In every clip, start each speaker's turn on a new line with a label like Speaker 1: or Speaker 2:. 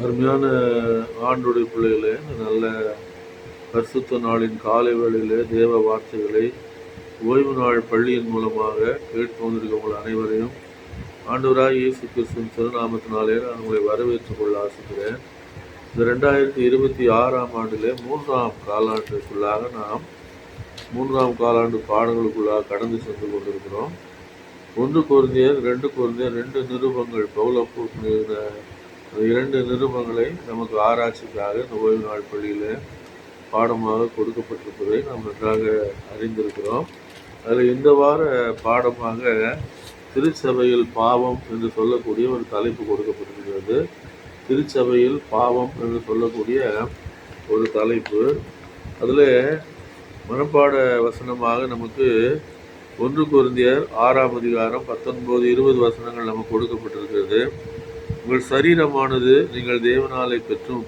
Speaker 1: அருமையான ஆண்டுடைய பிள்ளைகளே, நல்ல பரிசுத்த நாளின் காலை வேளையிலே தேவ வார்த்தைகளை ஓய்வு நாள் பள்ளியின் மூலமாக கேட்டு வந்திருக்க உங்கள் அனைவரையும் ஆண்டவராய் இயேசு கிறிஸ்துவின் திருநாமத்தினாலே நான் உங்களை வரவேற்றுக் கொள்ள ஆசிக்கிறேன். இந்த 2026ஆம் ஆண்டிலே 3ஆம் காலாண்டுக்குள்ளாக நாம் 3ஆம் காலாண்டு பாடங்களுக்குள்ளாக கடந்து சென்று கொண்டிருக்கிறோம். 1 கொரிந்தியர் 2 கொரிந்தியர் 2 நிருபங்கள் பவுல் இரண்டு நிருபங்களை நமக்கு ஆராய்ச்சிக்காக இந்த ஓய்வு நாள் பள்ளியில் பாடமாக கொடுக்கப்பட்டிருப்பதை நாம் நன்றாக அறிந்திருக்கிறோம். அதில் இந்த வார பாடமாக திருச்சபையில் பாவம் என்று சொல்லக்கூடிய ஒரு தலைப்பு கொடுக்கப்பட்டிருக்கிறது. திருச்சபையில் பாவம் என்று சொல்லக்கூடிய ஒரு தலைப்பு. அதில் மனப்பாட வசனமாக நமக்கு 1 கொரிந்தியர் 6ஆம் அதிகாரம் 19-20 வசனங்கள் நமக்கு கொடுக்கப்பட்டிருக்கிறது. உங்கள் சரீரமானது நீங்கள் தேவனாலே பெற்றும்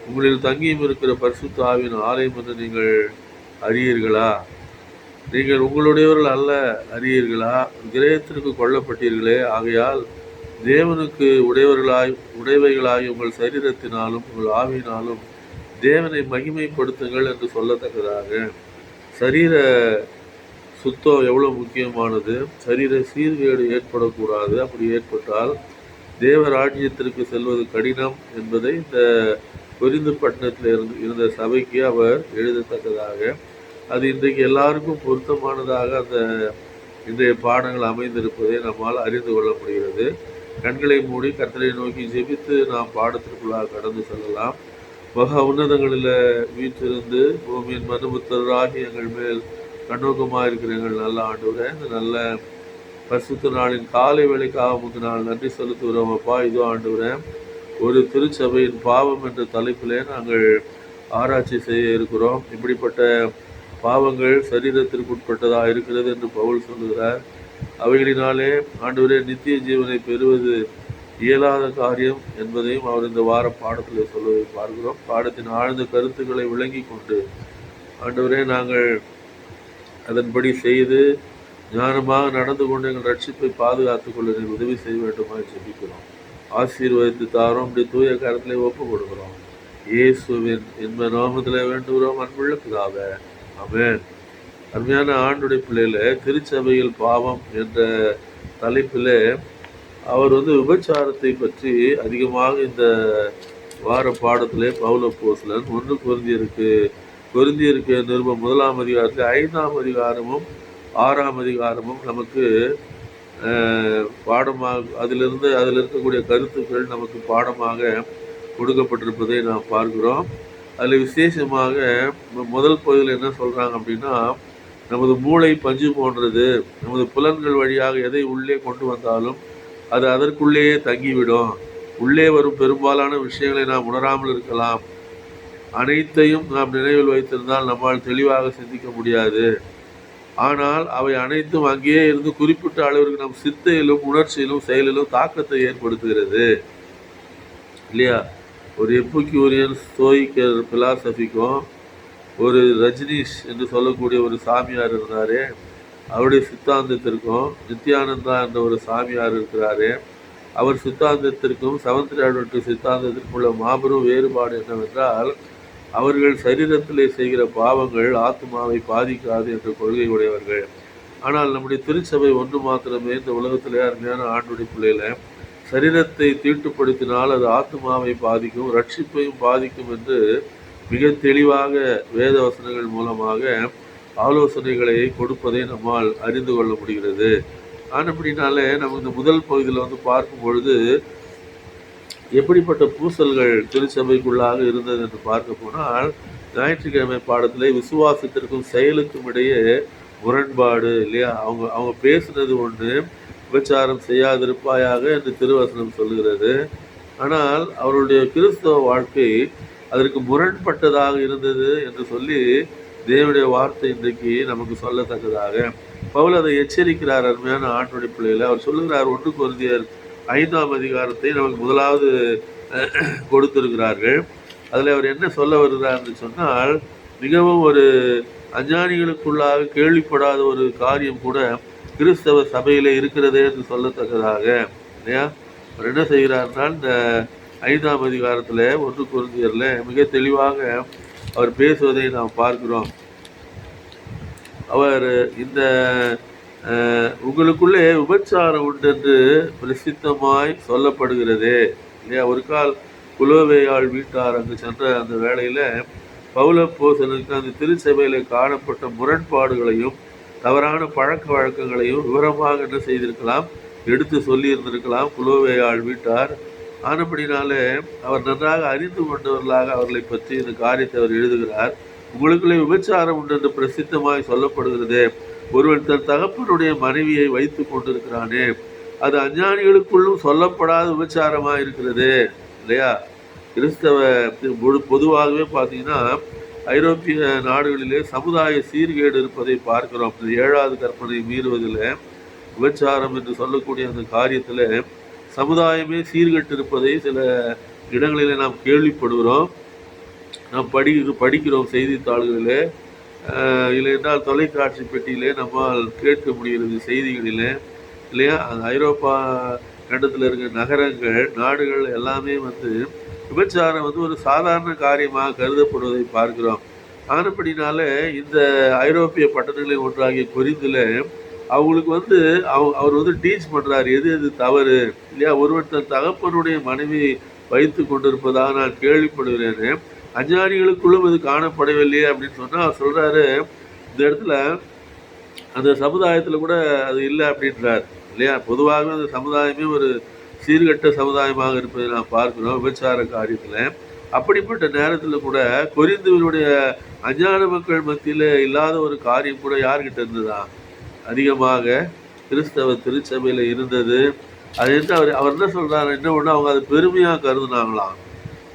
Speaker 1: உங்களில் தங்கியும் இருக்கிற பரிசுத்த ஆவியின் ஆலயம் என்று நீங்கள் அறியீர்களா? நீங்கள் உங்களுடையவர்கள் அல்ல அறியீர்களா? கிரயத்திற்கு கொல்லப்பட்டீர்களே. ஆகையால் தேவனுக்கு உடையவைகளாகி உங்கள் சரீரத்தினாலும் உங்கள் ஆவியினாலும் தேவனை மகிமைப்படுத்துங்கள் என்று சொல்லத்தக்கதாக சரீர சுத்தம் எவ்வளோ முக்கியமானது. சரீர சீர்கேடு ஏற்படக்கூடாது. அப்படி ஏற்பட்டால் தேவ ராஜ்யத்திற்கு செல்வது கடினம் என்பதை இந்த கொரிந்து பட்டணத்தில் இருந்த சபைக்கு அவர் எழுதத்தக்கதாக அது இன்றைக்கு எல்லாருக்கும் பொருத்தமானதாக அந்த இன்றைய பாடங்கள் அமைந்திருப்பதை நம்மால் அறிந்து கொள்ள முடிகிறது. கண்களை மூடி கர்த்தரை நோக்கி ஜெபித்து நாம் பாடத்திற்குள்ளாக கடந்து செல்லலாம். மகா உன்னதங்களில் வீற்றிருந்து பூமியின் மனுபுத்தராகி எங்கள் மேல் கண்ணோக்கமாக இருக்கிற எங்கள் நல்ல ஆண்டவரே, இந்த நல்ல பரிசுத்த நாளின் காலை வேளைக்காக உங்களுக்கு நான் நன்றி செலுத்துகிறோம். அப்பா, இதோ ஆண்டவரே, ஒரு திருச்சபையின் பாவம் என்ற தலைப்பிலே நாங்கள் ஆராய்ச்சி செய்ய இருக்கிறோம். இப்படிப்பட்ட பாவங்கள் சரீரத்திற்கு உட்பட்டதாக இருக்கிறது என்று பவுல் சொல்லுகிறார். அவைகளினாலே ஆண்டவரே நித்திய ஜீவனை பெறுவது இயலாத காரியம் என்பதையும் அவர் இந்த வார பாடத்தில் சொல்வதை பார்க்கிறோம். பாடத்தின் ஆழ்ந்த கருத்துக்களை விளங்கி கொண்டு ஆண்டவரே நாங்கள் அதன்படி செய்து ஞானமாக நடந்து கொண்டு எங்கள் ரட்சிப்பை பாதுகாத்துக் கொள்ள நீங்கள் உதவி செய்ய வேண்டுமாய் ஜெபிக்கிறோம். ஆசீர்வதித்து தாரோம். அப்படி தூய கரத்திலே ஒப்பு கொடுக்கிறோம். இயேசுவின் இன்ப நாமத்திலே வேண்டுகிறோம் அன்புள்ள பிதாவே, ஆமென். அருமையான ஆண்டுடைய பிள்ளையில திருச்சபையில் பாவம் என்ற தலைப்பிலே அவர் விபச்சாரத்தை பற்றி அதிகமாக இந்த வார பாடத்திலே பவுல் அப்போஸ்தலன் 1 கொரிந்தியருக்கு நிருபம் 1ஆம் அதிகாரத்தில் 5ஆம் அதிகாரமும் 6ஆம் அதிகாரமும் நமக்கு பாடமாக அதில் இருக்கக்கூடிய கருத்துக்கள் நமக்கு பாடமாக கொடுக்கப்பட்டிருப்பதை நாம் பார்க்கிறோம். அதில் விசேஷமாக முதல் பகுதியில் என்ன சொல்கிறாங்க அப்படின்னா, நமது மூளை பஞ்சு போன்றது. நமது புலன்கள் வழியாக எதை உள்ளே கொண்டு வந்தாலும் அது அதற்குள்ளேயே தங்கிவிடும். உள்ளே வரும் பெரும்பாலான விஷயங்களை நாம் உணராமல் இருக்கலாம். அனைத்தையும் நாம் நினைவில் வைத்திருந்தால் நம்மால் தெளிவாக சிந்திக்க முடியாது. ஆனால் அவை அனைத்தும் அங்கேயே இருந்து குறிப்பிட்ட அளவிற்கு நம் சித்தையிலும் உணர்ச்சியிலும் செயலிலும் தாக்கத்தை ஏற்படுத்துகிறது இல்லையா? ஒரு எப்பிக்யூரியன் ஸ்டோயிக்கர் பிலாசபிக்கும் ஒரு ரஜினிஷ் என்று சொல்லக்கூடிய ஒரு சாமியார் இருந்தார். அவருடைய சித்தாந்தத்திற்கும் நித்யானந்தா என்ற ஒரு சாமியார் இருக்கிறாரு. அவர் சித்தாந்தத்திற்கும் செவன்த் டே அட்வென்டிஸ்ட் சித்தாந்தத்திற்கும் உள்ள மாபெரும் வேறுபாடு என்னவென்றால், அவர்கள் சரீரத்திலே செய்கிற பாவங்கள் ஆத்மாவை பாதிக்காது என்ற கொள்கை உடையவர்கள். ஆனால் நம்முடைய திருச்சபை ஒன்று மாத்திரமே இந்த உலகத்திலே அருமையான ஆண்டுடைய பிள்ளையில சரீரத்தை தீட்டுப்படுத்தினால் அது ஆத்மாவை பாதிக்கும், ரட்சிப்பையும் பாதிக்கும் என்று மிக தெளிவாக வேத வசனங்கள் மூலமாக ஆலோசனைகளை கொடுப்பதை நம்மால் அறிந்து கொள்ள முடிகிறது. அப்படின்னாலே நம்ம இந்த முதல் பகுதியில் பார்க்கும் பொழுது எப்படிப்பட்ட பூசல்கள் திருச்சபைக்குள்ளாக இருந்தது என்று பார்க்க போனால், ஞாயிற்றுக்கிழமை பாடத்தில் விசுவாசத்திற்கும் செயலுக்கும் இடையே முரண்பாடு இல்லையா? அவங்க பேசுனது ஒன்று, விபச்சாரம் செய்யாதிருப்பாயாக என்று திருவசனம் சொல்லுகிறது. ஆனால் அவருடைய கிறிஸ்தவ வாழ்க்கை அதற்கு முரண்பட்டதாக இருந்தது என்று சொல்லி தேவனுடைய வார்த்தை இன்றைக்கு நமக்கு சொல்லத்தக்கதாக பவுல் அதை எச்சரிக்கிறார். அருமையான ஆண்டுடைய பிள்ளைகளை அவர் சொல்லுகிறார். 1 கொரிந்தியர் 5ஆம் அதிகாரத்தை நமக்கு முதலாவது கொடுத்திருக்கிறார்கள். அதில் அவர் என்ன சொல்ல வருகிறார் என்று சொன்னால், மிகவும் ஒரு அஞ்ஞானிகளுக்குள்ளாக கேள்விப்படாத ஒரு காரியம் கூட கிறிஸ்தவ சபையிலே இருக்கிறதே என்று சொல்லத்தக்கதாக இல்லையா? அவர் என்ன செய்கிறார்னால், இந்த 5ஆம் அதிகாரத்தில் 1 கொரிந்தியர்ல மிக தெளிவாக அவர் பேசுவதை நாம் பார்க்கிறோம். அவர் இந்த உங்களுக்குள்ளே விபச்சாரம் உண்டு என்று பிரசித்தமாய் சொல்லப்படுகிறதே இல்லையா. ஒரு கால் குலோவேயாள் வீட்டார் அங்கு சென்ற அந்த வேளையில பவுலப்போஸ்தலனுக்கு அந்த திருச்சபையில காணப்பட்ட முரண்பாடுகளையும் தவறான பழக்க வழக்கங்களையும் விவரமாக என்ன செய்திருக்கலாம், எடுத்து சொல்லியிருந்திருக்கலாம் குலோவேயாள் வீட்டார். ஆனபடினாலே அவர் நன்றாக அறிந்து கொண்டவர்களாக அவர்களை பற்றி இந்த காரியத்தை அவர் எழுதுகிறார். உங்களுக்குள்ளே விபச்சாரம் உண்டு என்று பிரசித்தமாய் சொல்லப்படுகிறதே, ஒருவன் தன் தகப்பனுடைய மனைவியை வைத்து கொண்டிருக்கிறானே, அது அஞ்ஞானிகளுக்குள்ளும் சொல்லப்படாத விபச்சாரமாக இருக்கிறது இல்லையா. கிறிஸ்தவ பொதுவாகவே பார்த்தீங்கன்னா ஐரோப்பிய நாடுகளிலே சமுதாய சீர்கேடு இருப்பதை பார்க்கிறோம். 7வது கற்பனை மீறுவதில் விபச்சாரம் என்று சொல்லக்கூடிய அந்த காரியத்தில் சமுதாயமே சீர்கெட்டு இருப்பதை சில இடங்களிலே நாம் கேள்விப்படுகிறோம், நாம் படிக்கிறோம் செய்தித்தாள்களிலே, இல்லை என்றால் தொலைக்காட்சி பெட்டியிலே நம்மால் கேட்க முடிகிறது செய்திகளிலே இல்லையா. அந்த ஐரோப்பா கண்டத்தில் இருக்கிற நகரங்கள் நாடுகள் எல்லாமே விபச்சாரம் ஒரு சாதாரண காரியமாக கருதப்படுவதை பார்க்கிறோம். ஆனப்படினால இந்த ஐரோப்பிய பட்டணங்களில் ஒன்றாகிய கொரிந்தில் அவங்களுக்கு அவர் டீச் பண்ணுறாரு எது எது தவறு இல்லையா. ஒருவன் தன் தகப்பனுடைய மனைவி வைத்து கொண்டிருப்பதாக நான் கேள்விப்படுகிறேன், அஞ்ஞானிகளுக்குள்ளும் இது காணப்படவில்லையே அப்படின்னு சொன்னால் அவர் சொல்கிறாரு, இந்த இடத்துல அந்த சமுதாயத்தில் கூட அது இல்லை அப்படின்றார் இல்லையா. பொதுவாகவே அந்த சமுதாயமே ஒரு சீர்கட்ட சமுதாயமாக இருப்பதை நாம் பார்க்கிறோம் விபச்சார காரியத்தில். அப்படிப்பட்ட நேரத்தில் கூட கொரிந்துவினுடைய அஞ்ஞான மக்கள் மத்தியில் இல்லாத ஒரு காரியம் கூட யார்கிட்ட இருந்ததா, அதிகமாக கிறிஸ்தவ திருச்சபையில் இருந்தது. அது என்று அவர் என்ன சொல்கிறார், என்ன ஒன்று அவங்க அதை பெருமையாக கருதுனாங்களாம்.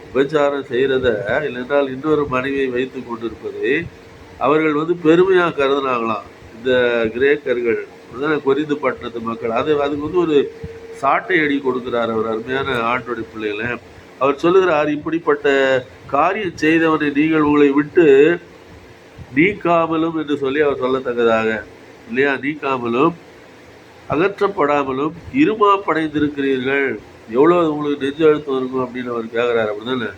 Speaker 1: விபச்சாரம் செய்கிறத இல்லைன்றால் இன்னொரு மனைவியை வைத்து கொண்டிருப்பதை அவர்கள் பெருமையாக கருதுனாங்களாம் இந்த கிரேக்கர்கள், கொரிந்து பட்டணத்து மக்கள். அதுக்கு ஒரு சாட்டை அடி கொடுக்கிறார் அவர், அருமையான ஆண்டோடைய பிள்ளைகளை. அவர் சொல்லுகிறார், இப்படிப்பட்ட காரியம் செய்தவனை நீங்கள் உங்களை விட்டு நீக்காமலும் என்று சொல்லி அவர் சொல்லத்தக்கதாக இல்லையா, நீக்காமலும் அகற்றப்படாமலும் இருமாப்படைந்திருக்கிறீர்கள். எவ்வளோ உங்களுக்கு நெஞ்சு அழுத்தம் இருக்கும் அப்படின்னு அவர் கேட்குறாரு. அப்படிதானே,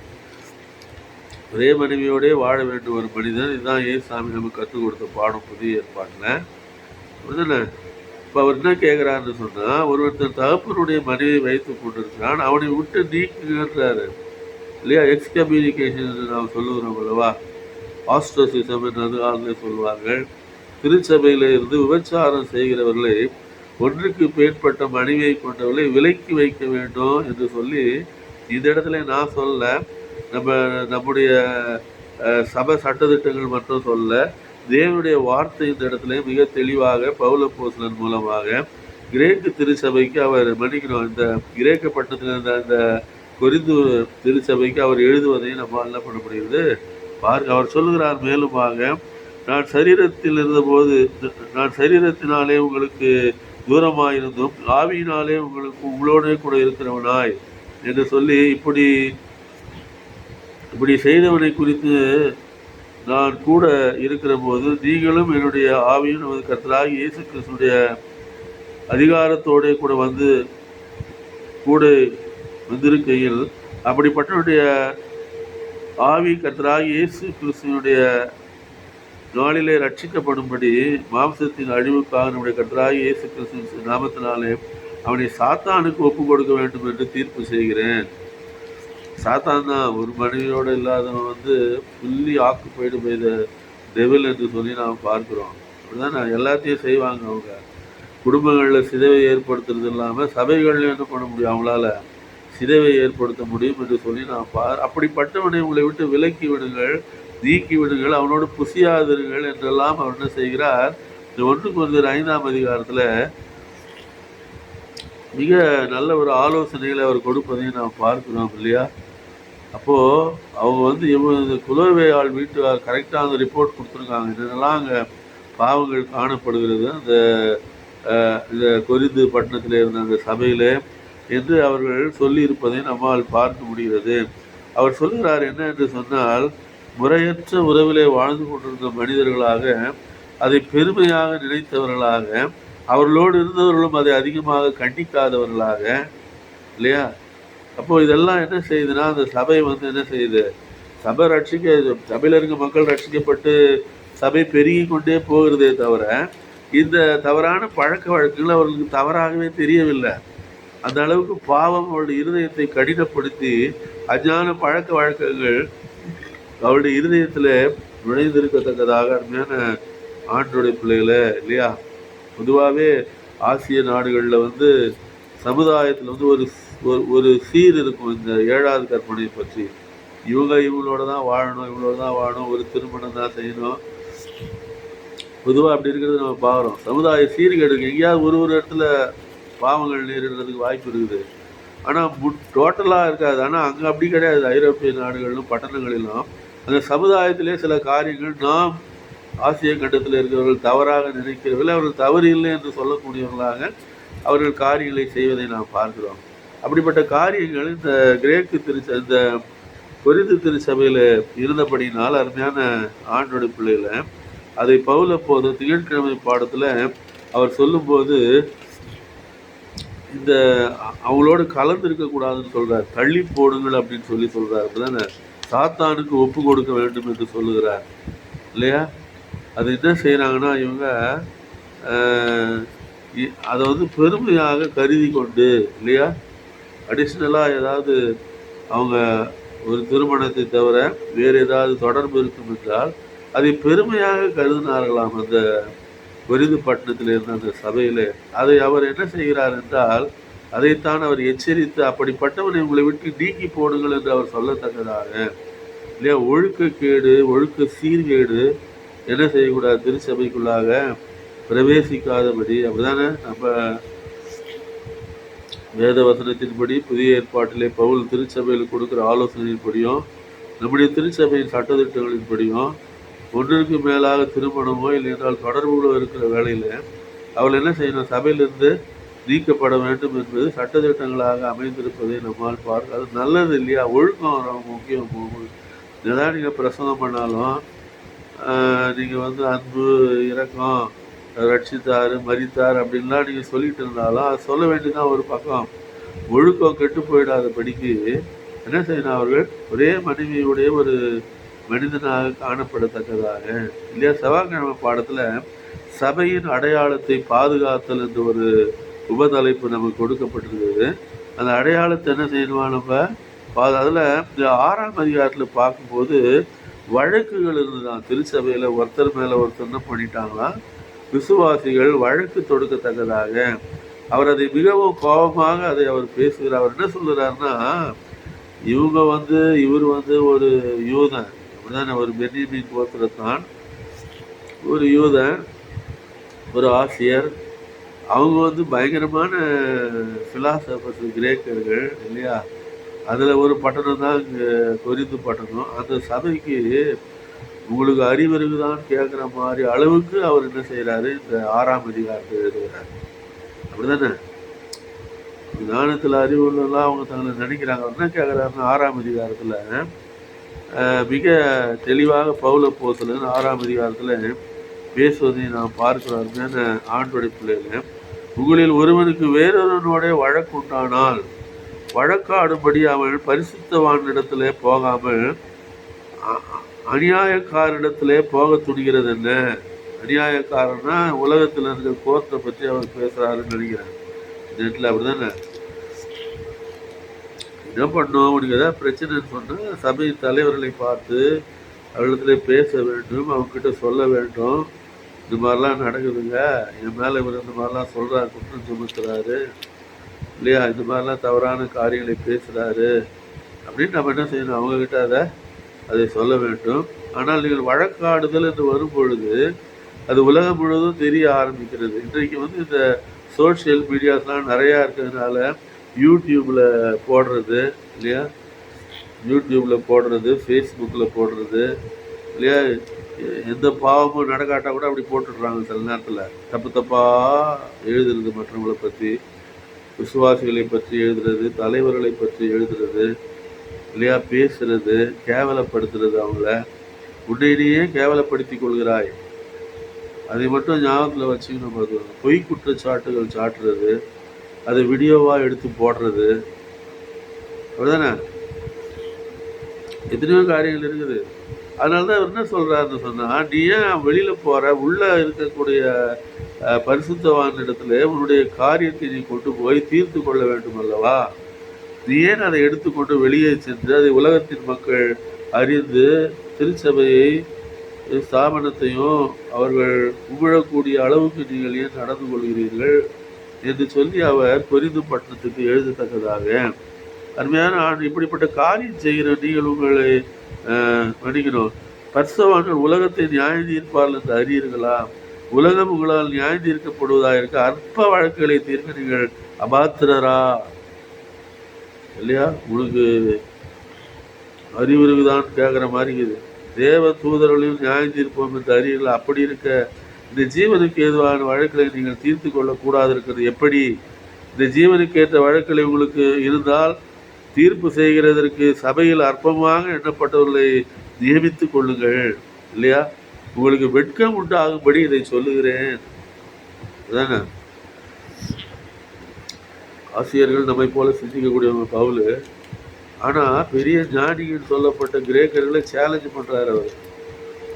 Speaker 1: ஒரே மனைவியோடே வாழ வேண்டும் ஒரு மனிதன். இதுதான் ஏசாமி நமக்கு கற்றுக் கொடுத்த பாடம் புதிய ஏற்பாட்டில். அப்படிதானே. இப்போ அவர் என்ன கேட்குறாருன்னு சொன்னால், ஒருவன் தன் தகப்பனுடைய மனைவியை வைத்து கொண்டிருக்கிறான், அவனை விட்டு நீக்குகிறாரு இல்லையா. எக்ஸ்கம்யூனிகேஷன் என்று நாம் சொல்லுகிறோம் அல்லவா, ஆஸ்ட்ரோசிசம் என்று ஆளுநரை சொல்வார்கள். திருச்சபையில் இருந்து விபச்சாரம் செய்கிறவர்களை, ஒன்றுக்கு மேற்பட்ட மனைவியை கொண்டவர்களை விலக்கி வைக்க வேண்டும் என்று சொல்லி இந்த இடத்துல நான் சொல்ல, நம்முடைய சபை சட்டத்திட்டங்கள் மட்டும் சொல்ல, தேவனுடைய வார்த்தை இந்த இடத்துல மிக தெளிவாக பவுலப்போஸ்தலன் மூலமாக கிரேக்கு திருச்சபைக்கு அவர் மன்னிக்கணும், இந்த கிரேக்க பட்டணத்தில் இருந்த அந்த கொரிந்து திருச்சபைக்கு அவர் எழுதுவதை நம்ம என்ன பண்ண முடியுது பாருங்க. அவர் சொல்லுகிறார் மேலுமாக, நான் சரீரத்தில் இருந்தபோது நான் சரீரத்தினாலே உங்களுக்கு தூரமாயிருந்தும் ஆவியினாலே உங்களோட கூட இருக்கிறவனாய் என்று சொல்லி இப்படி செய்தவனை குறித்து நான் கூட இருக்கிற போது நீங்களும் என்னுடைய ஆவியும் நமது கர்த்தராகிய இயேசு கிறிஸ்துடைய அதிகாரத்தோடு கூட வந்திருக்கையில், அப்படிப்பட்டவனுடைய ஆவி கர்த்தராகிய இயேசு கிறிஸ்துவனுடைய நாளிலே ரட்சிக்கப்படும்படி மாம்சத்தின் அழிவுக்காக நம்முடைய கர்த்தராகிய இயேசு கிறிஸ்து நாமத்தினாலே அவனை சாத்தானுக்கு ஒப்பு கொடுக்க வேண்டும் என்று தீர்ப்பு செய்கிறேன். சாத்தான் தான் ஒரு மனைவியோடு இல்லாதவன் fully occupied by the devil என்று சொல்லி நாம் பார்க்கிறோம். அப்படிதான் எல்லாத்தையும் செய்வாங்க. அவங்க குடும்பங்களில் சிதைவை ஏற்படுத்துறது இல்லாமல் சபைகளில் என்ன பண்ண முடியும், அவங்களால சிதைவை ஏற்படுத்த முடியும் என்று சொல்லி நாம் அப்படிப்பட்டவனை உங்களை விட்டு விலக்கி விடுங்கள், நீக்கி விடுங்கள், அவனோடு புசியாதிருங்கள் என்றெல்லாம் அவர் என்ன செய்கிறார். இந்த 1 கொரிந்தியர் 5ஆம் அதிகாரத்தில் மிக நல்ல ஒரு ஆலோசனைகளை அவர் கொடுப்பதையும் நாம் பார்க்கிறோம் இல்லையா. அப்போது அவங்க இவங்க குலோவேயாள் வீட்டுக்கார் கரெக்டாக அந்த ரிப்போர்ட் கொடுத்துருக்காங்க, இதெல்லாம் அங்கே பாவங்கள் காணப்படுகிறது இந்த கொரிந்து பட்டணத்தில் இருந்த அந்த சபையில் என்று அவர்கள் சொல்லியிருப்பதை நம்மால் பார்க்க முடிகிறது. அவர் சொல்கிறார் என்ன என்று சொன்னால், முறையற்ற உறவிலே வாழ்ந்து கொண்டிருந்த மனிதர்களாக, அதை பெருமையாக நினைத்தவர்களாக, அவர்களோடு இருந்தவர்களும் அதை அதிகமாக கண்டிக்காதவர்களாக இல்லையா, அப்போ இதெல்லாம் என்ன செய்யுதுன்னா, அந்த சபை வந்து என்ன செய்யுது, சபை சபையில இருக்க மக்கள் ரட்சிக்கப்பட்டு சபை பெருகி கொண்டே போகிறதே தவிர, இந்த தவறான பழக்க வழக்கங்கள் அவர்களுக்கு தவறாகவே தெரியவில்லை. அந்த அளவுக்கு பாவம் அவருடைய இருதயத்தை கடினப்படுத்தி அஞ்ஞான பழக்க வழக்கங்கள் அவருடைய இருதயத்தில் நுழைந்திருக்கத்தக்கதாக அருமையான ஆண்டோடைய பிள்ளைகளை இல்லையா. பொதுவாகவே ஆசிய நாடுகளில் வந்து சமுதாயத்தில் வந்து ஒரு ஒரு சீர் இருக்கும். இந்த 7வது கற்பனை பற்றி இவங்களோட தான் வாழணும், இவங்களோட தான் வாழணும், ஒரு திருமணம் தான் செய்யணும். பொதுவாக அப்படி இருக்கிறது நம்ம பார்க்குறோம். சமுதாய சீர்கேடுக்கு எங்கேயாவது ஒரு இடத்துல பாவங்கள் நேரிடுறதுக்கு வாய்ப்பு இருக்குது. ஆனால் டோட்டலாக இருக்காது. ஆனால் அங்கே அப்படி கிடையாது. ஐரோப்பிய நாடுகளிலும் பட்டணங்களிலும் அந்த சமுதாயத்திலே சில காரியங்கள் நாம் ஆசிய கண்டத்தில் இருக்கிறவர்கள் தவறாக நினைக்கிறவர்கள் அவர்கள் தவறு இல்லை என்று சொல்லக்கூடியவர்களாக அவர்கள் காரியங்களை செய்வதை நாம் பார்க்கிறோம். அப்படிப்பட்ட காரியங்கள் இந்த இந்த கொரிந்து திருச்சபையில் இருந்தபடினால் அருமையான ஆண்டோடைய பிள்ளைகளை அதை பவுல் அப்போது திங்கட்கிழமை பாடத்தில் அவர் சொல்லும்போது இந்த அவங்களோடு கலந்து இருக்கக்கூடாதுன்னு சொல்கிறார். தள்ளி போடுங்கள் அப்படின்னு சொல்கிறார். அப்படிதானே சாத்தானுக்கு ஒப்பு கொடுக்க வேண்டும் என்று சொல்லுகிறார் இல்லையா. அது என்ன செய்கிறாங்கன்னா இவங்க அதை வந்து பெருமையாக கருதி கொண்டு இல்லையா, அடிஷ்னலாக ஏதாவது அவங்க ஒரு திருமணத்தை தவிர வேறு ஏதாவது தொடர்பு இருக்கும் என்றால் அதை பெருமையாக கருதினார்களாம். அந்த கொரிந்து பட்டணத்தில் இருந்த அந்த சபையில் அதை அவர் என்ன செய்கிறார் என்றால் அதைத்தான் அவர் எச்சரித்து அப்படிப்பட்டவனை உங்களை விட்டு நீக்கி போடுங்கள் என்று அவர் சொல்லத்தக்கதாக இல்லையா. ஒழுக்கக்கேடு ஒழுக்க சீர்கேடு என்ன செய்யக்கூடாது, திருச்சபைக்குள்ளாக பிரவேசிக்காதபடி. அப்படிதானே நம்ம வேத வசனத்தின்படி புதிய ஏற்பாட்டிலே பவுல் திருச்சபையில் கொடுக்குற ஆலோசனையின்படியும் நம்முடைய திருச்சபையின் சட்டத்திட்டங்களின்படியும் ஒன்றிற்கு மேலாக திருமணமோ இல்லை என்றால் தொடர்புகளோ இருக்கிற வேளையில் அவள் என்ன செய்யணும், சபையிலிருந்து நீக்கப்பட வேண்டும் என்பது சட்டத்திட்டங்களாக அமைந்திருப்பதை நம்மால் பார்க்க. அது நல்லது இல்லையா. ஒழுக்கம் ரொம்ப முக்கியம். என்னதான் நீங்கள் பிரசங்கம் பண்ணாலும் நீங்கள் வந்து அன்பு இரக்கம் ரட்சித்தார் மரித்தார் அப்படின்லாம் நீங்கள் சொல்லிட்டு இருந்தாலும் அது சொல்ல வேண்டியதான் ஒரு பக்கம். ஒழுக்கம் கெட்டு போயிடாதபடிக்கு என்ன செய்யணும், அவர்கள் ஒரே மனைவியுடைய ஒரு மனிதனாக காணப்படத்தக்கதாக இல்லையா. செவ்வாய்க்கிழமை பாடத்தில் சபையின் அடையாளத்தை பாதுகாத்தல் என்ற ஒரு உபதலைப்பு நமக்கு கொடுக்கப்பட்டிருக்குது. அந்த அடையாளத்தை என்ன செய்யணுமா நம்ம அதில் இந்த 6ஆம் அதிகாரத்தில் பார்க்கும்போது வழக்குகள் இருந்துதான். திருச்சபையில் ஒருத்தர் மேலே ஒருத்தர் என்ன பண்ணிட்டாங்களாம், விசுவாசிகள் வழக்கு தொடுக்கத்தக்கதாக அவர் அதை மிகவும் கோபமாக அதை அவர் பேசுகிறார். அவர் என்ன சொல்லுறாருன்னா, இவர் வந்து ஒரு யூதன் அப்படிதானே, ஒரு பென்யமீன் கோத்திரத்தான், ஒரு யூதன், ஒரு ஆசிரியர். அவங்க வந்து பயங்கரமான பிலாசபர்ஸ் கிரேக்கர்கள் இல்லையா. அதில் ஒரு பட்டணம் தான் இங்கே கொரிந்து பட்டணம். அந்த சபைக்கு உங்களுக்கு அறிவு இருக்குதான்னு கேட்குற மாதிரி அளவுக்கு அவர் என்ன செய்கிறாரு, இந்த 6ஆம் அதிகாரத்தை எழுதுகிறார். அப்படிதானே ஞானத்தில் அறிவு உள்ளலாம் அவங்க தங்களை நினைக்கிறாங்க. என்ன கேட்குறாருன்னா 6ஆம் அதிகாரத்தில் மிக தெளிவாக பவுல் அப்போஸ்தலன் 6ஆம் அதிகாரத்தில் பேசுவதை நாம் பார்க்கிறோம். ஆண்டோடைய பிள்ளைகள், உங்களில் ஒருவனுக்கு வேறொருவனோட வழக்கு உண்டானால் வழக்காடும்படி அவன் பரிசுத்தவானிடத்திலே போகாமல் அநியாயக்காரிடத்திலே போக துணிகிறது என்ன. அநியாயக்காரன்னா உலகத்தில் இருக்கிற கோர்ட்டை பற்றி அவர் பேசுகிறாருன்னு நினைக்கிறேன் நெட்டில். அப்படிதானே என்ன பண்ணோம், உனக்கு ஏதாவது பிரச்சனைன்னு சொன்னால் சபையின் தலைவர்களை பார்த்து அவர்களிடத்துல பேச வேண்டும், அவங்ககிட்ட சொல்ல வேண்டும். இந்த மாதிரிலாம் நடக்குதுங்க, என் மேலே இவர் இந்த மாதிரிலாம் சொல்கிறார், குற்றம் சுமத்துறாரு இல்லையா, இந்த மாதிரிலாம் தவறான காரியங்களை பேசுகிறாரு அப்படின்னு நம்ம என்ன செய்யணும், அவங்கக்கிட்ட அதை சொல்ல வேண்டும். ஆனால் நீங்கள் வழக்காடுதல் என்று வரும்பொழுது அது உலகம் முழுவதும் தெரிய ஆரம்பிக்கிறது. இன்றைக்கு வந்து இந்த சோஷியல் மீடியாஸ்லாம் நிறையா இருக்கிறதுனால யூடியூப்பில் போடுறது இல்லையா, யூடியூப்பில் போடுறது, ஃபேஸ்புக்கில் போடுறது இல்லையா, எந்த பாவமும் நடக்காட்டால் கூட அப்படி போட்டுடுறாங்க. சில நேரத்தில் தப்பாக எழுதுறது, மற்றவங்களை பற்றி, விசுவாசிகளை பற்றி எழுதுறது, தலைவர்களை பற்றி எழுதுறது இல்லையா, பேசுறது, கேவலப்படுத்துறது, அவங்கள உன்னையிலேயே கேவலப்படுத்தி கொள்கிறாய், அதை மட்டும் ஞாபகத்தில் வச்சுக்கணும். பார்க்கணும். பொய் குற்றச்சாட்டுகள் சாட்டுறது, அதை வீடியோவாக எடுத்து போடுறது அப்படிதானே? எத்தனையோ காரியங்கள் இருக்குது. அதனால தான் அவர் என்ன சொல்றாருன்னு சொன்னா, நீ ஏன் வெளியில போற? உள்ள இருக்கக்கூடிய பரிசுத்தவான் இடத்துல உன்னுடைய காரியத்தை நீ கொண்டு போய் தீர்த்து கொள்ள வேண்டும் அல்லவா? நீ ஏன் அதை எடுத்துக்கொண்டு வெளியே சென்று அதை உலகத்தின் மக்கள் அறிந்து திருச்சபையை ஸ்தாபனத்தையும் அவர்கள் புகழக்கூடிய அளவுக்கு நீங்கள் ஏன் நடந்து கொள்கிறீர்கள் என்று சொல்லி அவர் கொரிந்து பட்டணத்துக்கு எழுதத்தக்கதாக, அருமையான இப்படிப்பட்ட காரியம் செய்கிற நீங்கள் உங்களை மன்னிக்கணும். பரிசுத்தவான்கள் உலகத்தை நியாயம் தீர்ப்பார்கள் என்று அறியீர்களா? உலகம் உங்களால் நியாயம் தீர்க்கப்படுவதாக இருக்க அற்ப வழக்குகளை தீர்க்க நீங்கள் அபாத்திரரா? இல்லையா? உங்களுக்கு அறிவு இருக்குதான்னு கேட்குற மாதிரி இருக்குது. தேவ தூதர்களையும் நியாயம் தீர்ப்போம் என்று அறியீர்கள். அப்படி இருக்க இந்த ஜீவனுக்கு ஏதுவான வழக்குகளை நீங்கள் தீர்த்து கொள்ளக்கூடாது இருக்கிறது எப்படி? இந்த ஜீவனுக்கு ஏற்ற வழக்குகளை உங்களுக்கு இருந்தால் தீர்ப்பு செய்கிறதற்கு சபையில் அற்பமாக எண்ணப்பட்டவர்களை நியமித்து கொள்ளுங்கள். இல்லையா? உங்களுக்கு வெட்கம் உண்டாகும்படி இதை சொல்லுகிறேன். அதாங்க ஆசிரியர்கள் நம்மை போல சிந்திக்கக்கூடியவங்க பவுல். ஆனால் பெரிய ஞானிகள் சொல்லப்பட்ட கிரேக்கர்களை சேலஞ்ச் பண்ணுறாரு அவர்.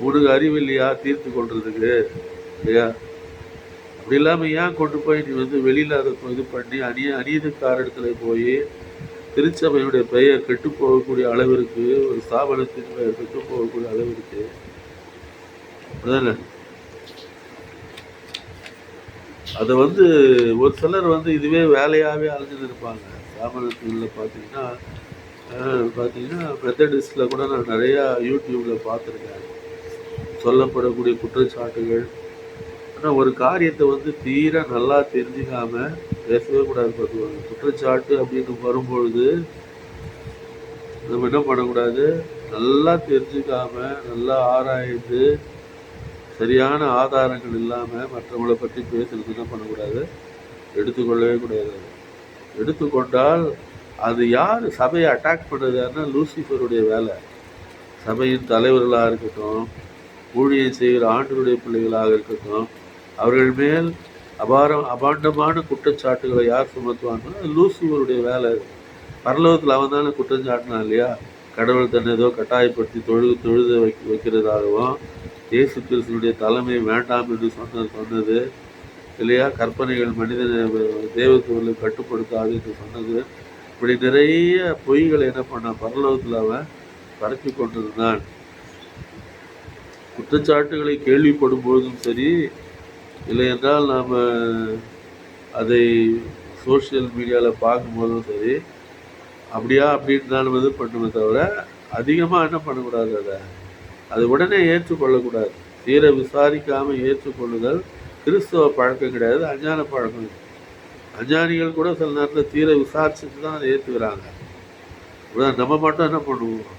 Speaker 1: உனக்கு அறிவு இல்லையா தீர்த்து கொள்றதுக்கு? இல்லையா? அப்படி இல்லாமல் ஏன் கொண்டு போய் நீ வெளியில் அதை இது பண்ணி அநீதிக்காரஇடத்துல போய் திருச்சபையுடைய பெயர் கெட்டு போகக்கூடிய அளவிற்கு, ஒரு ஸ்தாபனத்தின் பெயர் கெட்டு போகக்கூடிய அளவிற்கு, அதானே அதை ஒரு சிலர் இதுவே வேலையாகவே அலைஞ்சிட்டு இருப்பாங்க. ஸ்தாபனத்தில் பார்த்தீங்கன்னா மெத்தடிஸ்டில் கூட நான் நிறையா யூடியூப்பில் பார்த்துருக்கேன். சொல்லப்படக்கூடிய குற்றச்சாட்டுகள். ஆனால் ஒரு காரியத்தை தீர நல்லா தெரிஞ்சுக்காமல் பேசவே கூடாது. பார்த்துக்கோங்க. குற்றச்சாட்டு அப்படின்னு வரும்பொழுது நம்ம என்ன பண்ணக்கூடாது? நல்லா தெரிஞ்சுக்காம, நல்லா ஆராய்ந்து, சரியான ஆதாரங்கள் இல்லாமல் மற்றவங்களை பற்றி பேசுறது என்ன பண்ணக்கூடாது? எடுத்துக்கொள்ளவே கூடாது. எடுத்துக்கொண்டால் அது யார் சபையை அட்டாக் பண்ணுறதுன்னா லூசிஃபருடைய வேலை. சபையின் தலைவர்களாக இருக்கட்டும், ஊழியம் செய்கிற ஆண்டவருடைய பிள்ளைகளாக இருக்கட்டும், அவர்கள் மேல் அபாண்டமான குற்றச்சாட்டுகளை யார் சுமத்துவாங்கன்னா அது லூசிஃபருடைய வேலை. பரலோகத்தில் அவன் தானே குற்றம் சாட்டினான் இல்லையா? கடவுள் தன்னை ஏதோ கட்டாயப்படுத்தி தொழுத வைக்கிறதாகவும், இயேசு கிறிஸ்துனுடைய தலைமை வேண்டாம் என்று சொன்னது இல்லையா? கற்பனைகள் மனிதனை தேவத்தூரில் கட்டுப்படுத்தாது என்று சொன்னது. இப்படி நிறைய பொய்களை என்ன பண்ணான்? பரலோகத்தில் அவன் பரப்பி கொண்டிருந்தான். குற்றச்சாட்டுகளை கேள்விப்படும் போதும் சரி, இல்லை என்றால் நாம் அதை சோஷியல் மீடியாவில் பார்க்கும்போதும் சரி, அப்படியா அப்படின்னு நான் இது பண்ணுமே தவிர அதிகமாக என்ன பண்ணக்கூடாது? அதை உடனே ஏற்றுக்கொள்ளக்கூடாது. தீர விசாரிக்காமல் ஏற்றுக்கொள்ளுதல் கிறிஸ்தவ பழக்கம் கிடையாது, அஞ்ஞான பழக்கம். அஞ்ஞானிகள் கூட சில நேரத்தில் தீர விசாரிச்சுட்டு தான் அதை ஏற்றுக்கிறாங்க. நம்ம மட்டும் என்ன பண்ணுவோம்?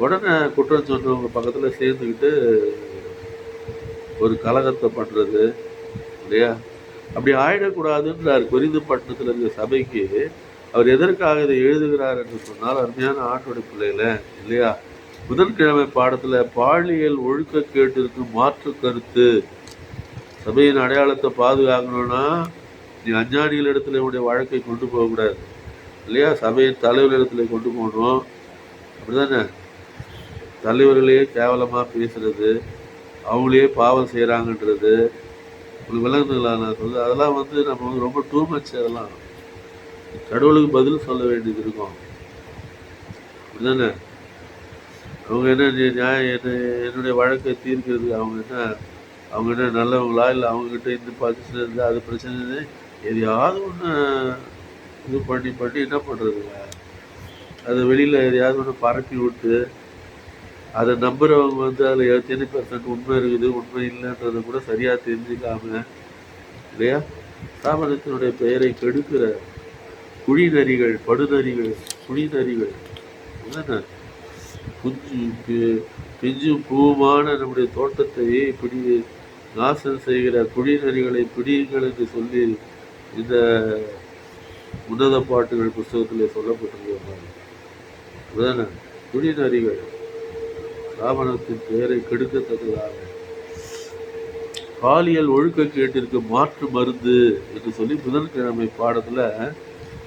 Speaker 1: உடனே குற்றம் சொன்னவங்க பக்கத்தில் சேர்ந்துக்கிட்டு ஒரு கலகத்தை பண்ணுறது இல்லையா? அப்படி ஆயிடக்கூடாதுன்றார். கொரிந்து பட்டணத்தில் இருக்கிற சபைக்கு அவர் எதற்காக இதை எழுதுகிறார் என்று சொன்னால், அருமையான ஆண்டோட பிள்ளைகள இல்லையா, புதன்கிழமை பாடத்தில் பாலியல் ஒழுக்கக்கேட்டிற்கு மாற்று கருத்து. சபையின் அடையாளத்தை பாதுகாக்கணும்னா நீ அஞ்ஞானிகள் இடத்துல உடைய வழக்கை கொண்டு போகக்கூடாது இல்லையா? சபையின் தலைவர் இடத்துல கொண்டு போகணும். அப்படிதானே? தலைவர்களையே கேவலமாக பேசுறது, அவங்களே பாவம் செய்கிறாங்கன்றது உங்களுக்கு விளங்குதுங்களா? நான் சொல்ல அதெல்லாம் நம்ம ரொம்ப டூ மச். அதெல்லாம் கடவுளுக்கு பதில் சொல்ல வேண்டியது இருக்கும். அப்படிதானே? அவங்க என்ன என்னுடைய வழக்கை தீர்க்கிறது? அவங்க என்ன நல்லவங்களா? இல்லை அவங்ககிட்ட இந்த பிரச்சனை இருந்தால் அது பிரச்சனை எதையாவது ஒன்று இது பண்ணி என்ன பண்ணுறதுங்க? அதை வெளியில் எதையாவது ஒன்று பரப்பி விட்டு அதை நம்புகிறவங்க அதில் 70% உண்மை இருக்குது, உண்மை இல்லைன்றதை கூட சரியாக தெரிஞ்சுக்காம இல்லையா, ஸ்தாபனத்தினுடைய பெயரை கெடுக்கிற குழிநரிகள், படுநரிகள், குழிநரிகள், பிஞ்சும் பூவுமான நம்முடைய தோட்டத்தை இப்படி நாசம் செய்கிற குழிநரிகளை பிடியுங்கள் என்று சொல்லி இந்த உன்னத பாட்டுகள் புஸ்தகத்தில் சொல்லப்பட்டிருக்கிறாங்க. குழிநரிகள் ஸ்தாபனத்தின் பெயரை கெடுக்கத்தக்கதாக பாலியல் ஒழுக்கக்கேட்டிற்கு மாற்று மருந்து என்று சொல்லி புதன்கிழமை பாடத்தில்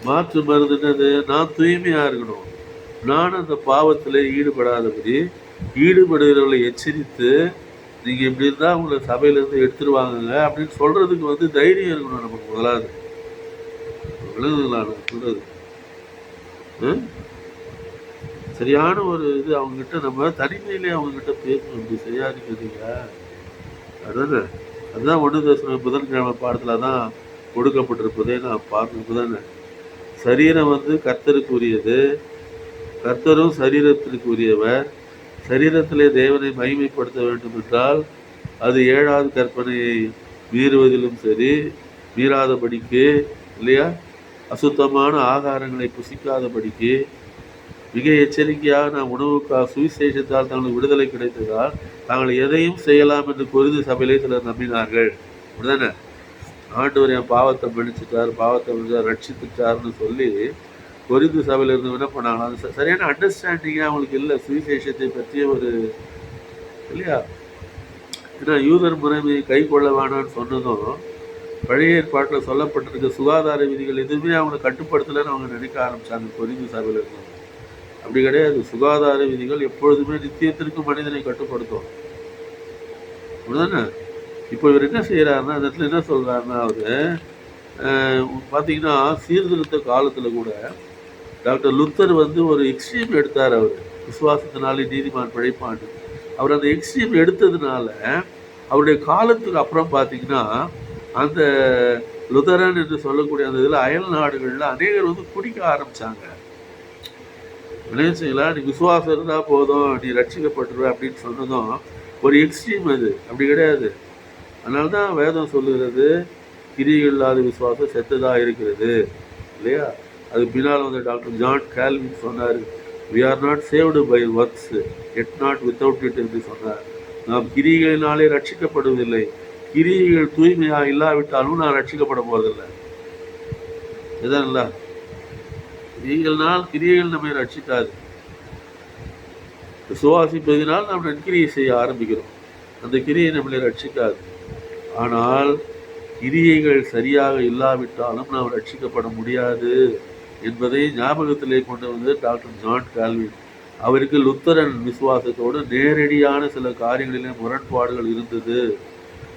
Speaker 1: மாற்று மருந்து என்னது? நான் தூய்மையாக இருக்கணும், நான் அந்த பாவத்தில் ஈடுபடாதபடி ஈடுபடுகிறவர்களை எச்சரித்து நீங்கள் இப்படி இருந்தால் உங்களை சபையிலேருந்து எடுத்துருவாங்கங்க அப்படின்னு சொல்கிறதுக்கு வந்து தைரியம் இருக்கணும் நமக்கு. முதலாவது விழுதுங்களா நான் சொல்கிறது? சரியான ஒரு இது அவங்ககிட்ட நம்ம தனிமையிலே அவங்ககிட்ட பேசணும். இப்படி சரியா இருக்கிறீங்க அதுதானே? அதுதான் 1 தசனம் புதன்கிழமை பாடத்தில் தான் கொடுக்கப்பட்டிருப்பதே நான் பார்க்கணும் தானே. சரீரம் வந்து கர்த்தருக்கு உரியது, கர்த்தரும் சரீரத்திற்கு உரியவர். சரீரத்திலே தேவனை மகிமைப்படுத்த வேண்டும் என்றால் அது 7வது கற்பனையை மீறுவதிலும் சரி, மீறாதபடிக்கு இல்லையா, அசுத்தமான ஆகாரங்களை புசிக்காதபடிக்கு மிக எச்சரிக்கையாக நாம் உணவுக்காக சுவிசேஷத்தால் தங்களுக்கு விடுதலை கிடைத்ததால் தாங்கள் எதையும் செய்யலாம் என்று கொரிந்து சபையிலே சிலர் நம்பினார்கள். அப்படிதானே? ஆண்டவர் என் பாவத்தை மன்னிச்சிட்டார், பாவத்தை ரட்சித்துட்டார்னு சொல்லி கொரிந்து சபையில் இருந்து என்ன பண்ணாங்களா, அது சரியான அண்டர்ஸ்டாண்டிங்காக அவங்களுக்கு இல்லை சுவிசேஷத்தை பற்றிய ஒரு இல்லையா. ஏன்னா யூதர் முறைமையை கை கொள்ள வேணான்னு சொன்னதும் பழைய ஏற்பாட்டில் சொல்லப்பட்டிருக்க சுகாதார விதிகள் எதுவுமே அவங்களை கட்டுப்படுத்தலைன்னு அவங்க நினைக்க ஆரம்பித்தாங்க கொரிந்து சபையில் இருந்தவங்க. அப்படி கிடையாது. சுகாதார விதிகள் எப்பொழுதுமே நித்தியத்திற்கு மனிதனை கட்டுப்படுத்தும். அப்படிதானே? இப்போ இவர் என்ன செய்கிறாருன்னா, அந்த இடத்துல என்ன சொல்கிறாருன்னா, அவர் பார்த்தீங்கன்னா சீர்திருத்த காலத்தில் கூட டாக்டர் லுத்தர் வந்து ஒரு எக்ஸ்ட்ரீம் எடுத்தார். அவர் விசுவாசத்தினாலே நீதிமான் பிழைப்பான். அவர் அந்த எக்ஸ்ட்ரீம் எடுத்ததுனால அவருடைய காலத்துக்கு அப்புறம் பார்த்தீங்கன்னா அந்த லுத்தரன் என்று சொல்லக்கூடிய அந்த இதில் அயல் நாடுகளில் அநேகர் வந்து குடிக்க ஆரம்பித்தாங்க. நினைச்சீங்களா, நீ விசுவாசம் இருந்தால் போதும் நீ ரட்சிக்கப்பட்டுருவ அப்படின்னு சொன்னதும் ஒரு எக்ஸ்ட்ரீம் அது. அப்படி கிடையாது. அதனால தான் வேதம் சொல்லுகிறது கிரிகள் இல்லாத விசுவாசம் செத்ததாக இருக்கிறது இல்லையா. அது பின்னால் வந்து டாக்டர் ஜான் கால்வின் சொன்னார், we are not saved by works yet not without it என்று சொன்னார். நாம் கிரிகளினாலே ரட்சிக்கப்படுவதில்லை, கிரியைகள் தூய்மையாக இல்லாவிட்டாலும் நான் ரட்சிக்கப்பட போவதில்லை. இதுதான் இல்லை, கிரியைகள் நம்மை ரட்சிக்காது. விசுவாசிப்பதினால் நாம் நன்கிரியை செய்ய ஆரம்பிக்கிறோம், அந்த கிரியை நம்மளை ரட்சிக்காது. ஆனால் கிரியைகள் சரியாக இல்லாவிட்டாலும் நாம் ரட்சிக்கப்பட முடியாது என்பதை ஞாபகத்திலே கொண்டு வந்து டாக்டர் ஜான் கால்வின். அவருக்கு லுத்தரன் விசுவாசத்தோடு நேரடியான சில காரியங்களிலே முரண்பாடுகள் இருந்தது.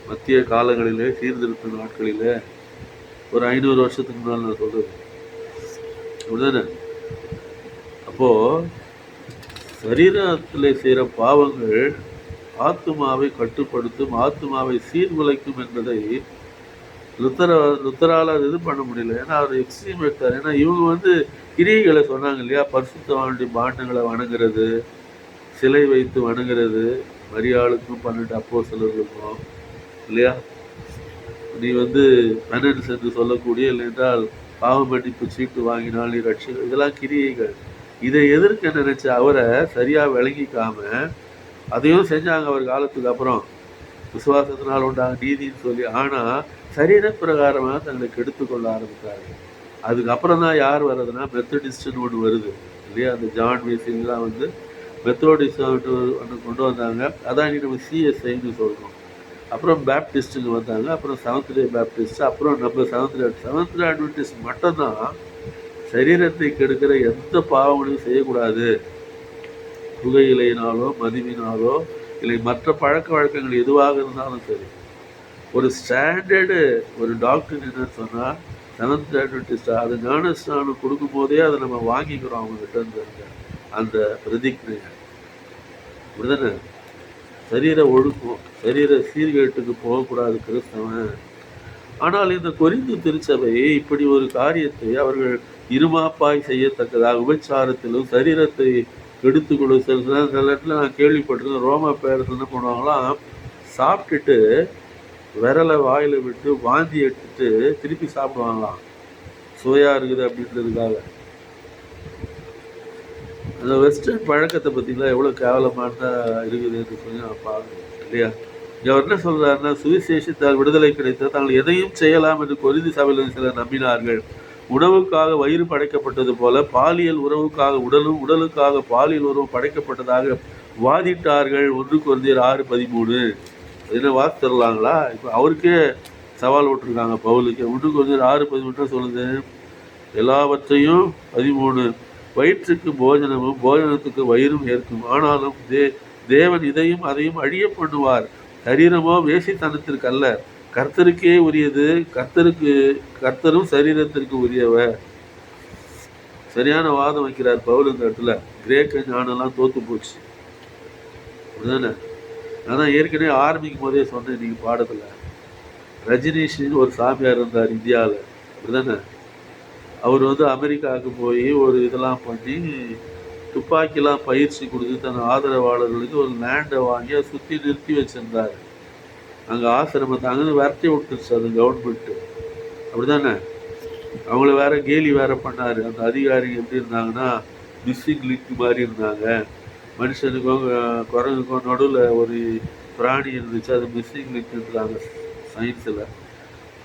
Speaker 1: மத்திய காலங்களிலே சீர்திருத்த நாட்களிலே ஒரு 500 வருஷத்துக்கு முன்னால் நான் சொல்றது. அப்படிதானே? அப்போ சரீரத்தில் செய்கிற பாவங்கள் ஆத்துமாவை கட்டுப்படுத்தும், ஆத்துமாவை சீர்குலைக்கும் என்பதை லுத்தரால் அது இது பண்ண முடியல. ஏன்னா அவர் எக்ஸ்ட்ரீம் எடுத்தார். ஏன்னா இவங்க வந்து கிரியைகளை சொன்னாங்க இல்லையா, பரிசுத்தவானுடைய பாண்டங்களை வணங்குறது, சிலை வைத்து வணங்குறது, மரியாளுக்கும் 12 அப்போஸ்தலர்களுக்கும் இல்லையா, நீ வந்து பெனன்ஸ் என்று சொல்லக்கூடிய, இல்லை என்றால் பாவ மன்னிப்பு சீட்டு வாங்கினால் நீ ரட்சி, இதெல்லாம் கிரியைகள். இதை எதிர்க்க நினைச்ச அவரை சரியாக விளங்கிக்காம அதையும் செஞ்சாங்க அவர் காலத்துக்கு அப்புறம். விசுவாசத்தினால் உண்டாங்க நீதின்னு சொல்லி, ஆனால் சரீர பிரகாரமாக தங்களை கெடுத்துக்கொள்ள ஆரம்பித்தாங்க. அதுக்கப்புறம் தான் யார் வர்றதுன்னா மெத்தடிஸ்ட்னு ஒன்று வருது இல்லையா. அந்த ஜான் வீசிங்லாம் வந்து மெத்தடிஸ்ட் ஒன்று கொண்டு வந்தாங்க. அதான் இங்கே நம்ம சிஎஸ்ஐன்னு சொல்கிறோம். அப்புறம் பேப்டிஸ்ட்டுங்க வந்தாங்க, அப்புறம் செவன்த் டே பேப்டிஸ்ட், அப்புறம் நம்ம செவன்த் டே அட்வென்டிஸ்ட் மட்டும்தான் சரீரத்தை கெடுக்கிற எந்த பாவங்களையும் செய்யக்கூடாது. புகையிலையினாலோ மதுவினாலோ இல்லை மற்ற பழக்க வழக்கங்கள் எதுவாக இருந்தாலும் சரி, ஒரு ஸ்டாண்டர்டு ஒரு டாக்டர் என்னன்னு சொன்னால் செவன்த் டே அட்வென்டிஸ்டாக அது ஞானஸ்நானம் கொடுக்கும் போதே அதை நம்ம வாங்கிக்கிறோம் அவங்ககிட்ட இருந்து அந்த பிரதிக்ஞையை. அப்படிதானே? சரீர ஒழுக்கம், சரீர சீர்கேட்டுக்கு போகக்கூடாது கிறிஸ்தவன். ஆனால் இந்த கொரிந்து திருச்சபை இப்படி ஒரு காரியத்தை அவர்கள் இருமாப்பாய் செய்யத்தக்கதாக உபச்சாரத்திலும் சரீரத்தை கெடுத்துக்கொள்ள சில இடத்துல நான் கேள்விப்பட்டிருக்கேன். ரோமா பேரஸ் என்ன பண்ணுவாங்களாம், சாப்பிட்டுட்டு விரலை வாயில் விட்டு வாந்தி எடுத்துட்டு திருப்பி சாப்பிடுவாங்களாம், சுவையாக இருக்குது அப்படின்றதுக்காக. அந்த வெஸ்டர்ன் பழக்கத்தை பற்றிலாம் எவ்வளோ கேவலமானதாக இருக்குதுன்னு சொல்லி நான் பார்க்கணும் இல்லையா. அவர் என்ன சொல்கிறாருன்னா, சுவிசேஷத்தால் விடுதலை கிடைத்த தாங்கள் எதையும் செய்யலாம் என்று கொரிந்து சபையில் சிலர் நம்பினார்கள். உணவுக்காக வயிறு படைக்கப்பட்டது போல பாலியல் உறவுக்காக உடலும், உடலுக்காக பாலியல் உறவு படைக்கப்பட்டதாக வாதிட்டார்கள். 1 கொரிந்தியர் 6:13 என்ன வாசி தரலாங்களா? இப்போ அவருக்கே சவால் விட்டுருக்காங்க பவுலுக்கு. 1 கொரிந்தியர் 6:13 சொல்லுது, எல்லாவற்றையும் 13 வயிற்றுக்கு போஜனமும் போஜனத்துக்கு வயிறும் ஏற்கும். ஆனாலும் தேவன் இதையும் அதையும் அழிய பண்ணுவார். சரீரமோ வேசித்தனத்திற்கு அல்ல, கர்த்தருக்கே உரியது. கர்த்தரும் சரீரத்திற்கு உரியவர். சரியான வாதம் வைக்கிறார் பவுல் இந்த இடத்துல. கிரேக்க ஞானம்லாம் தோத்து போச்சு, அப்படிதானே? அதான் ஏற்கனவே ஆரம்பிக்கும் போதே சொன்னேன் இன்னைக்கு பாடத்துல. ரஜினிஷின்னு ஒரு சாமியார் இருந்தார் இந்தியாவில், அப்படிதானே? அவர் அமெரிக்காவுக்கு போய் ஒரு இதெல்லாம் பண்ணி துப்பாக்கிலாம் பயிற்சி கொடுத்து தன் ஆதரவாளர்களுக்கு ஒரு லேண்டை வாங்கி அதை சுற்றி நிறுத்தி வச்சிருந்தார். அங்கே ஆசிரமத்தை அங்கே விரட்டி விட்டுருச்சு அது கவர்மெண்ட்டு, அப்படிதானே? அவங்கள வேற கேலி வேற பண்ணார். அந்த அதிகாரி எப்படி இருந்தாங்கன்னா மிஸ்ஸிங் லிங்க் மாதிரி இருந்தாங்க. மனுஷனுக்கும் குரங்குக்கும் நடுவில் ஒரு பிராணி இருந்துச்சு, அது மிஸ்ஸிங் லிங்க்ன்றாங்க சயின்ஸில்.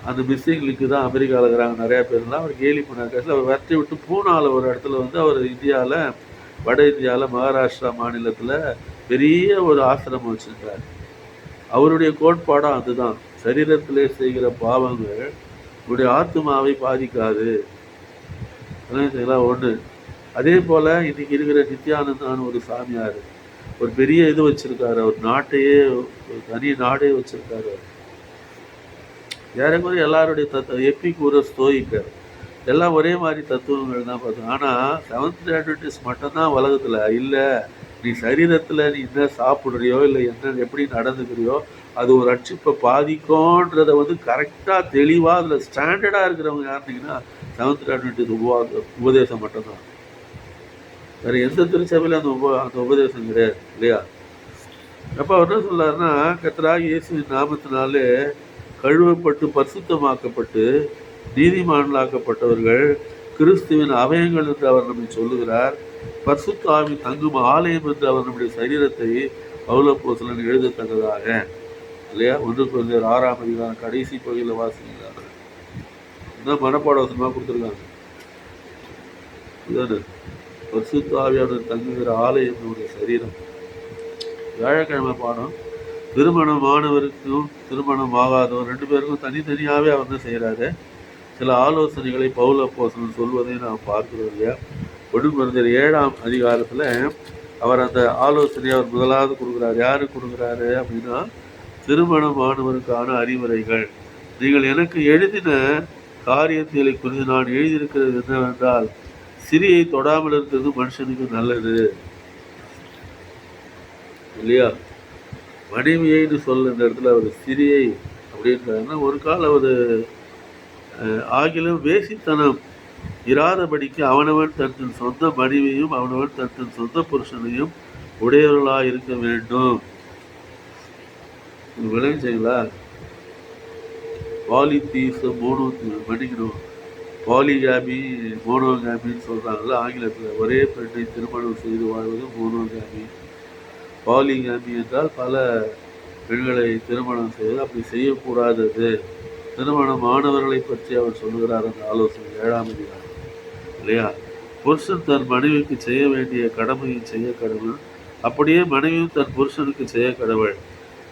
Speaker 1: அந்த மிஸ்ஸிங் லிங்க்கு தான் அமெரிக்காவில் இருக்கிறாங்க நிறையா பேர்லாம். அவர் கேலி பண்ணார். அவர் விரட்டி விட்டு பூனாவில் ஒரு இடத்துல அவர் இந்தியாவில், வட இந்தியாவில் மகாராஷ்டிரா மாநிலத்தில் பெரிய ஒரு ஆசிரமம் வச்சுருக்கார். அவருடைய கோட்பாடாக அதுதான், சரீரத்திலே செய்கிற பாவங்கள் உடைய ஆத்மாவை பாதிக்காது. ஒன்று. அதே போல் இன்றைக்கி இருக்கிற நித்யானந்தான ஒரு சாமியார் ஒரு பெரிய இது வச்சுருக்காரு. அவர் நாட்டையே, ஒரு தனி நாடே வச்சுருக்காரு. ஏறக்குறைய எல்லாருடைய எப்பிக்கூரஸ் ஸ்தோயிக்கர் எல்லாம் ஒரே மாதிரி தத்துவங்கள் தான் பார்த்தோம். ஆனால் செவன்த் டே அட்வென்டிஸ்ட் மட்டும்தான் உலகத்தில் இல்லை, நீ சரீரத்தில் நீ என்ன சாப்பிட்றியோ இல்லை என்ன எப்படி நடந்துக்கிறியோ அது ஒரு ரட்சிப்பை பாதிக்கும்ன்றதை கரெக்டாக தெளிவாக அதில் ஸ்டாண்டர்டாக இருக்கிறவங்க யாருனீங்கன்னா செவன்த் டே அட்வென்டிஸ்ட் உபதேசம் மட்டும்தான். வேறு எந்த திருச்சபையில் அந்த உபதேசம் கிடையாது, இல்லையா? அப்போ அவர் என்ன சொல்லாருன்னா, கர்த்தராகிய இயேசுவின் நாமத்தினாலே கழுவப்பட்டு பரிசுத்தமாக்கப்பட்டு நீதிமான்களாக்கப்பட்டவர்கள் கிறிஸ்துவின் அவயங்கள் என்று அவர் நம்மை சொல்லுகிறார். பரிசுத்த ஆவி தங்கும் ஆலயம் என்று அவர் நம்முடைய சரீரத்தை பவுல் அப்போஸ்தலன் எழுதத்தக்கதாக, இல்லையா? 1 கொரிந்தியர் 6ஆம் அதிகாரம் கடைசி பகுதியில் வாசிக்கிறாங்க. இதுதான் மனப்பாட வசனமாக கொடுத்துருக்காங்க. இதுதானே பரிசுத்த ஆவியானவர் தங்குகிற ஆலயம் நம்முடைய சரீரம். வியாழக்கிழமை பாடம். திருமணமானவருக்கும் திருமணம் ஆகாதவர் 2 பேருக்கும் தனித்தனியாகவே அவர் என்ன செய்கிறாரு, சில ஆலோசனைகளை பவுல் அப்போஸ்தலன் சொல்வதை நாம் பார்க்கிறோம், இல்லையா? 1 கொரிந்தியர் 7ஆம் அதிகாரத்தில் அவர் அந்த ஆலோசனையை அவர் முதலாவது கொடுக்குறாரு. யாருக்கு கொடுக்குறாரு அப்படின்னா, திருமணமானவருக்கான அறிவுரைகள். நீங்கள் எனக்கு எழுதின காரியத்தை குறித்து நான் எழுதியிருக்கிறது என்னவென்றால், சிறியை தொடாமல் இருக்கிறது மனுஷனுக்கு நல்லது, இல்லையா? மனைவியைன்னு சொல்ல இந்த இடத்துல அவர் சிறியை அப்படின்றாருன்னா, ஒரு கால அவர் ஆகிலும் வேசித்தனம் இராதபடிக்கு அவனவன் தன் சொந்த மனைவியும் அவனவன் தன் சொந்த புருஷனையும் உடையவர்களாக இருக்க வேண்டும். விளைஞ்சிங்களா? பாலித்தீசம் மன்னிக்கணும், பாலிகாமி மோனோகாமின்னு சொல்கிறாங்கல்ல ஆங்கிலத்தில். ஒரே பெண்ணை திருமணம் செய்து வாழ்வது மோனோகாமி. பாலிகாமி என்றால் பல பெண்களை திருமணம் செய்வது. அப்படி செய்யக்கூடாதது. திருமணமானவர்களை பற்றி அவர் சொல்லுகிறார் அந்த ஆலோசனை 7ஆம் அதிகாரம், இல்லையா? புருஷன் தன் மனைவிக்கு செய்ய வேண்டிய கடமையை செய்ய கடவுள், அப்படியே மனைவியும் தன் புருஷனுக்கு செய்ய கடவுள்.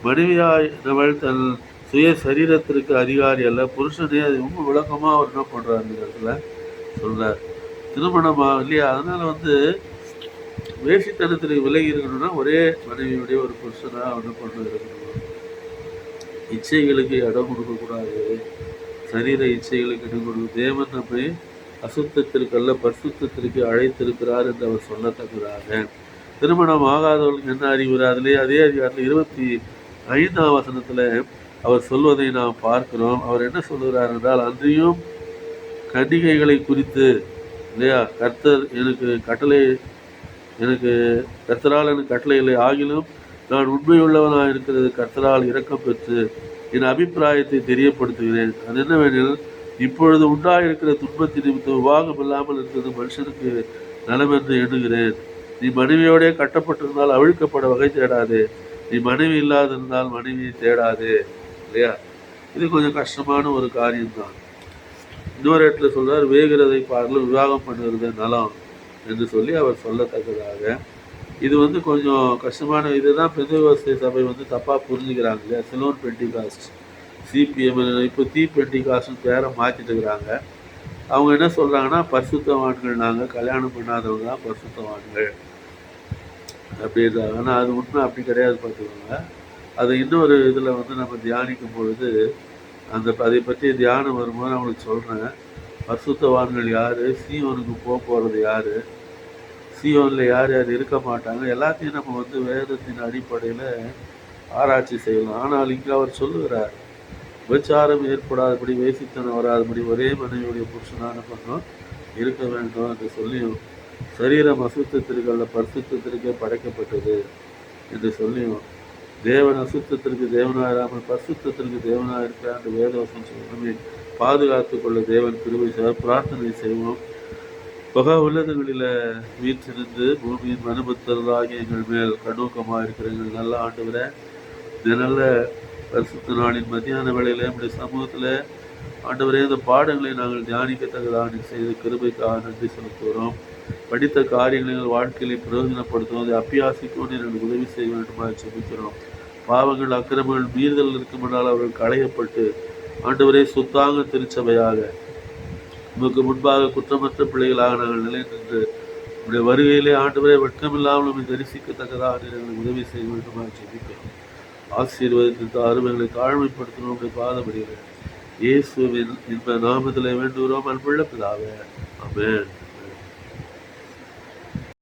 Speaker 1: மனைவியானவள் தன் சுய சரீரத்திற்கு அதிகாரி அல்ல, புருஷனே. அது ரொம்ப விளக்கமாக அவர் என்ன பண்ணுறார் இந்த இடத்துல சொல்கிறார். திருமணமாக, இல்லையா? அதனால் வேசித்தனத்தில் விலகி இருக்கணும்னா ஒரே மனைவியுடைய ஒரு புருஷனாக என்ன பண்ண இருக்கணும். இச்சைகளுக்கு இடம் கொடுக்கக்கூடாது, சரீர இச்சைகளுக்கு இடம் கொடுக்கும். தேவன் நம்மை அசுத்தத்திற்கல்ல பரிசுத்தத்திற்கு அழைத்திருக்கிறார் என்று அவர் சொல்லத்தக்கதாக. திருமணம் ஆகாதவர்களுக்கு என்ன அறிவுரை? அதிலே அதே அதிகாரத்தில் 25ஆம் வசனத்தில் அவர் சொல்வதை நாம் பார்க்கிறோம். அவர் என்ன சொல்லுகிறார் என்றால், அன்றியும் கன்னிகைகளை குறித்து, இல்லையா, கர்த்தர் கர்த்தரால் எனக்கு கட்டளை இல்லை, ஆகிலும் நான் உண்மையுள்ளவனாக இருக்கிறது கர்த்தரால் இரக்கம் பெற்று என் அபிப்பிராயத்தை தெரியப்படுத்துகிறேன். அது என்னவெனில், இப்பொழுது உண்டாயிருக்கிற துன்பத்தின் நிமித்தம் விவாகம் இல்லாமல் இருக்கிறது மனுஷனுக்கு நலமென்று எண்ணுகிறேன். நீ மனைவியோடே கட்டப்பட்டிருந்தால் அவிழ்க்கப்பட வகை தேடாதே, நீ மனைவி இல்லாதிருந்தால் மனைவியை தேடாதே, இல்லையா? இது கொஞ்சம் கஷ்டமான ஒரு காரியம்தான். இன்னொரு இடத்துல சொல்றார், வேகிறதை பார்க்கல விவாகம் பண்ணுறது நலம் என்று சொல்லி அவர் சொல்லத்தக்கதாக. இது கொஞ்சம் கஷ்டமான. இதுதான் பெந்தெகோஸ்தே சபை தப்பாக புரிஞ்சுக்கிறாங்க, இல்லையா? சிலோன் பெண்டிகாஸ்ட், சிபிஎம், இப்போ பெண்டிகாஸ்ட்னு பேரை மாற்றிட்டு இருக்கிறாங்க. அவங்க என்ன சொல்கிறாங்கன்னா, பரிசுத்தவான்கள் நாங்கள், கல்யாணம் பண்ணாதவங்க தான் பரிசுத்தவான்கள் அப்படின்றாங்க. ஆனால் அது உண்மை அப்படி கிடையாது பார்த்துக்கோங்க. அது இன்னொரு இதில் நம்ம தியானிக்கும் பொழுது அதை பற்றி தியானம் வரும்போது நான் உங்களுக்கு சொல்கிறேன். பரிசுத்தவான்கள் யார், சீயோனுக்கு போகிறது யார், சீயோனில் யார் யார் இருக்க மாட்டாங்க, எல்லாத்தையும் நம்ம வேதத்தின் அடிப்படையில் ஆராய்ச்சி செய்யலாம். ஆனால் இங்கே அவர் சொல்லுகிறார், விபச்சாரம் ஏற்படாதபடி, வேசித்தனம் வராதபடி ஒரே மனைவியுடைய புருஷனான பண்ணோம் இருக்க வேண்டும் என்று சொல்லியும், சரீரம் அசுத்தத்திற்கு அல்ல பரிசுத்தத்திற்கே படைக்கப்பட்டது என்று சொல்லியும், தேவன் அசுத்தத்திற்கு தேவனாயிராமல் பரிசுத்தத்திற்கு தேவனாக இருக்கிறார் என்று வேதவசம் சொல்லி பாதுகாத்து கொள்ள தேவன் கிருபை பிரார்த்தனை செய்வோம். பகா உள்ளதுகளில் வீற்றிருந்து பூமியின் மனுபுத்தர்களாகி எங்கள் மேல் கண்ணோக்கமாக இருக்கிற எங்கள் நல்ல ஆண்டவரை, இந்த நல்ல பரிசுத்த நாளின் மத்தியான வேளையில் நம்முடைய சமூகத்தில் ஆண்டவரே இந்த பாடங்களை நாங்கள் தியானிக்கத்தக்கதாக செய்த கிருபைக்காக நன்றி செலுத்துகிறோம். படித்த காரியங்களை எங்கள் வாழ்க்கையை பிரயோஜனப்படுத்தும், அதை அப்பியாசிக்கும் எங்களுக்கு உதவி செய்ய வேண்டுமாக செபிக்கிறோம். பாவங்கள் அக்கிரமங்கள் மீறுதல் இருக்குமென்றால் அவர்கள் களையப்பட்டு ஆண்டவரே சுத்தாங்க திருச்சபையாக உமக்கு முன்பாக குற்றமற்ற பிள்ளைகளாக நாங்கள் நிலை நின்று உடைய வருகையிலே ஆண்டவரே வெட்கமில்லாமல் நம்மை தரிசிக்கத்தக்கதாக எங்களுக்கு உதவி செய்ய வேண்டுமாக ஜெபிக்கிறோம். ஆசீர்வதித்து அருமைகளை தாழ்மைப்படுத்தணும் உடைய பாதபடியில் இயேசுவின் இன்ப நாமத்தில் வேண்டுகிறோம் அன்புள்ள பிதாவே. ஆமென்.